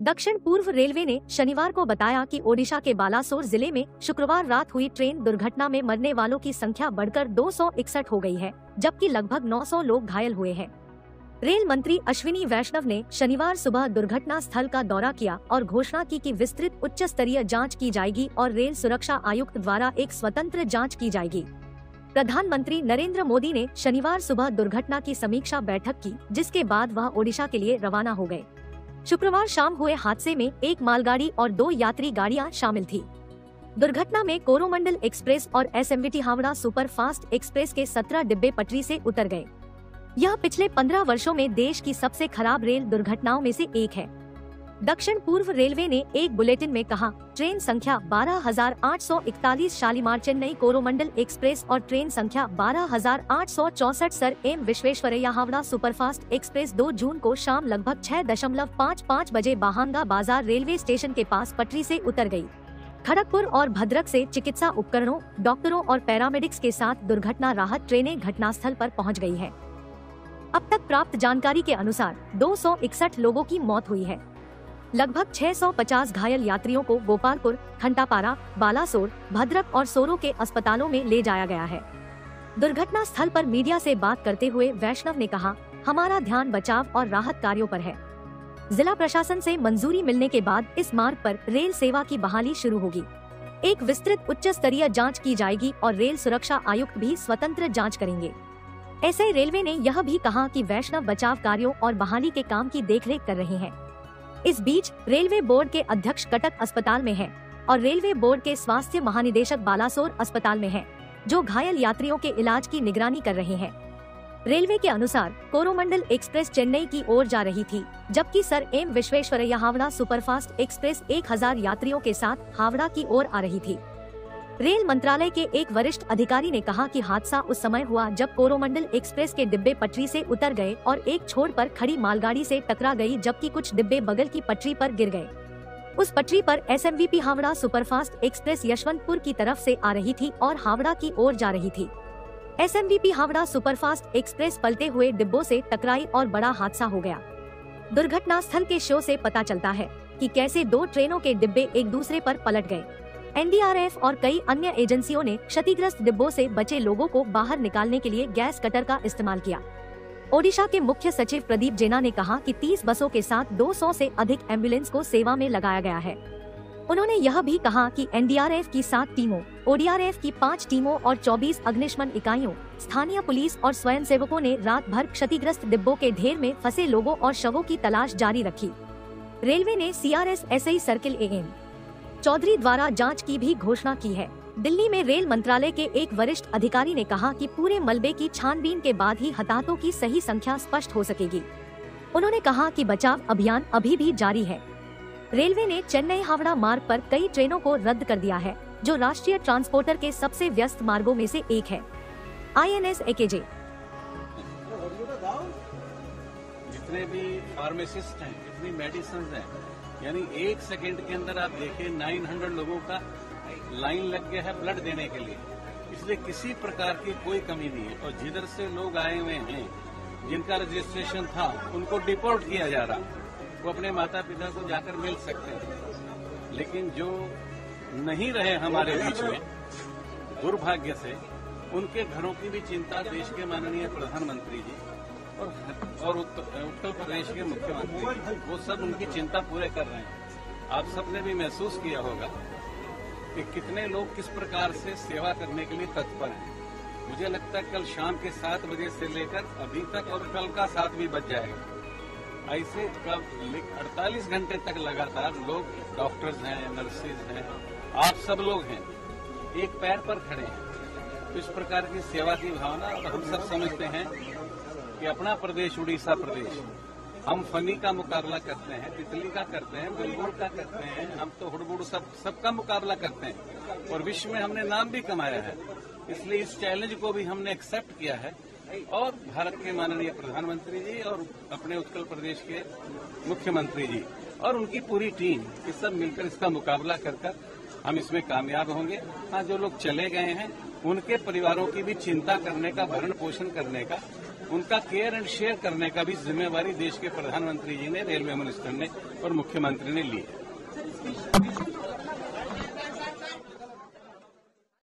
दक्षिण पूर्व रेलवे ने शनिवार को बताया कि ओडिशा के बालासोर जिले में शुक्रवार रात हुई ट्रेन दुर्घटना में मरने वालों की संख्या बढ़कर 261 हो गई है, जबकि लगभग 900 लोग घायल हुए हैं। रेल मंत्री अश्विनी वैष्णव ने शनिवार सुबह दुर्घटना स्थल का दौरा किया और घोषणा की कि विस्तृत उच्च स्तरीय जांच की जाएगी और रेल सुरक्षा आयुक्त द्वारा एक स्वतंत्र जांच की जाएगी। प्रधानमंत्री नरेंद्र मोदी ने शनिवार सुबह दुर्घटना की समीक्षा बैठक की, जिसके बाद वह ओडिशा के लिए रवाना हो गए। शुक्रवार शाम हुए हादसे में एक मालगाड़ी और 2 यात्री गाड़ियां शामिल थी। दुर्घटना में कोरोमंडल एक्सप्रेस और एसएमवीटी हावड़ा सुपरफास्ट एक्सप्रेस के 17 डिब्बे पटरी से उतर गए। यह पिछले 15 वर्षों में देश की सबसे खराब रेल दुर्घटनाओं में से एक है। दक्षिण पूर्व रेलवे ने एक बुलेटिन में कहा, ट्रेन संख्या 12,841 शालीमार चेन्नई कोरोमंडल एक्सप्रेस और ट्रेन संख्या 12,864 sir M Visvesvaraya Howrah superfast express 2 जून को शाम लगभग 6:55 बजे बाहांगा बाजार रेलवे स्टेशन के पास पटरी से उतर गई। खड़गपुर और भद्रक से चिकित्सा उपकरणों, डॉक्टरों और पैरामेडिक्स के साथ दुर्घटना राहत ट्रेनें घटनास्थल पर पहुंच गई है। अब तक प्राप्त जानकारी के अनुसार 261 लोगों की मौत हुई है। लगभग 650 घायल यात्रियों को गोपालपुर, खंटापारा, बालासोर, भद्रक और सोरो के अस्पतालों में ले जाया गया है। दुर्घटना स्थल पर मीडिया से बात करते हुए वैष्णव ने कहा, हमारा ध्यान बचाव और राहत कार्यों पर है। जिला प्रशासन से मंजूरी मिलने के बाद इस मार्ग पर रेल सेवा की बहाली शुरू होगी। एक विस्तृत उच्च स्तरीय जाँच की जाएगी और रेल सुरक्षा आयुक्त भी स्वतंत्र जाँच करेंगे। ऐसे रेलवे ने यह भी कहा कि वैष्णव बचाव कार्यों और बहाली के काम की देखरेख कर रहे हैं। इस बीच रेलवे बोर्ड के अध्यक्ष कटक अस्पताल में हैं और रेलवे बोर्ड के स्वास्थ्य महानिदेशक बालासोर अस्पताल में हैं, जो घायल यात्रियों के इलाज की निगरानी कर रहे हैं। रेलवे के अनुसार कोरोमंडल एक्सप्रेस चेन्नई की ओर जा रही थी, जबकि sir M Visvesvaraya Howrah superfast express 1000 यात्रियों के साथ हावड़ा की ओर आ रही थी। रेल मंत्रालय के एक वरिष्ठ अधिकारी ने कहा कि हादसा उस समय हुआ जब कोरोमंडल एक्सप्रेस के डिब्बे पटरी से उतर गए और एक छोर पर खड़ी मालगाड़ी से टकरा गई, जबकि कुछ डिब्बे बगल की पटरी पर गिर गए। उस पटरी पर SMVT Howrah superfast express Yesvantpur की तरफ से आ रही थी और हावड़ा की ओर जा रही थी। एसएमवीटी हावड़ा सुपरफास्ट एक्सप्रेस पलटे हुए डिब्बों से टकराई और बड़ा हादसा हो गया। दुर्घटना स्थल के शो से पता चलता है कि कैसे 2 ट्रेनों के डिब्बे एक दूसरे पर पलट गए। एनडीआरएफ और कई अन्य एजेंसियों ने क्षतिग्रस्त डिब्बों से बचे लोगों को बाहर निकालने के लिए गैस कटर का इस्तेमाल किया। ओडिशा के मुख्य सचिव प्रदीप जेना ने कहा कि 30 बसों के साथ 200 से अधिक एम्बुलेंस को सेवा में लगाया गया है। उन्होंने यह भी कहा कि एनडीआरएफ की 7 टीमों, ओडीआरएफ की 5 टीमों और 24 अग्निशमन इकाइयों, स्थानीय पुलिस और स्वयंसेवकों ने रात भर क्षतिग्रस्त डिब्बों के ढेर में फंसे लोगों और शवों की तलाश जारी रखी। रेलवे ने CRS-SI सर्किल AM चौधरी द्वारा जांच की भी घोषणा की है। दिल्ली में रेल मंत्रालय के एक वरिष्ठ अधिकारी ने कहा कि पूरे मलबे की छानबीन के बाद ही हताहतों की सही संख्या स्पष्ट हो सकेगी। उन्होंने कहा कि बचाव अभियान अभी भी जारी है। रेलवे ने चेन्नई हावड़ा मार्ग पर कई ट्रेनों को रद्द कर दिया है, जो राष्ट्रीय ट्रांसपोर्टर के सबसे व्यस्त मार्गों में से एक है। INS AKJ जितने भी फार्मासिस्ट हैं, जितनी मेडिसिन हैं, यानी 1 सेकेंड के अंदर आप देखिए 900 लोगों का लाइन लग गया है ब्लड देने के लिए। इसलिए किसी प्रकार की कोई कमी नहीं है। और जिधर से लोग आए हुए हैं, जिनका रजिस्ट्रेशन था, उनको डिपोर्ट किया जा रहा, वो अपने माता पिता को जाकर मिल सकते हैं। लेकिन जो नहीं रहे हमारे बीच में, दुर्भाग्य से, उनके घरों की भी चिंता देश के माननीय प्रधानमंत्री जी और उत्तर प्रदेश के मुख्यमंत्री, वो सब उनकी चिंता पूरे कर रहे हैं। आप सबने भी महसूस किया होगा कि कितने लोग किस प्रकार से सेवा करने के लिए तत्पर हैं। मुझे लगता है कल शाम के 7 बजे से लेकर अभी तक और कल का 7 भी बज जाएगा। ऐसे 48 घंटे तक लगातार लोग, डॉक्टर्स हैं, नर्सेज हैं, आप सब लोग हैं, एक पैर पर खड़े हैं। तो इस प्रकार की सेवा की भावना, और हम सब समझते हैं कि अपना प्रदेश उड़ीसा प्रदेश, हम फनी का मुकाबला करते हैं, तितली का करते हैं, बुलबुल का करते हैं, हम तो हुड़बुड़ सबका मुकाबला करते हैं और विश्व में हमने नाम भी कमाया है। इसलिए इस चैलेंज को भी हमने एक्सेप्ट किया है और भारत के माननीय प्रधानमंत्री जी और अपने उत्तर प्रदेश के मुख्यमंत्री जी और उनकी पूरी टीम, ये सब मिलकर इसका मुकाबला कर हम इसमें कामयाब होंगे। हाँ, जो लोग चले गए हैं उनके परिवारों की भी चिंता करने का, भरण पोषण करने का उनका केयर एंड शेयर करने का भी जिम्मेवारी देश के प्रधानमंत्री जी ने, रेलवे मिनिस्टर ने और मुख्यमंत्री ने ली है।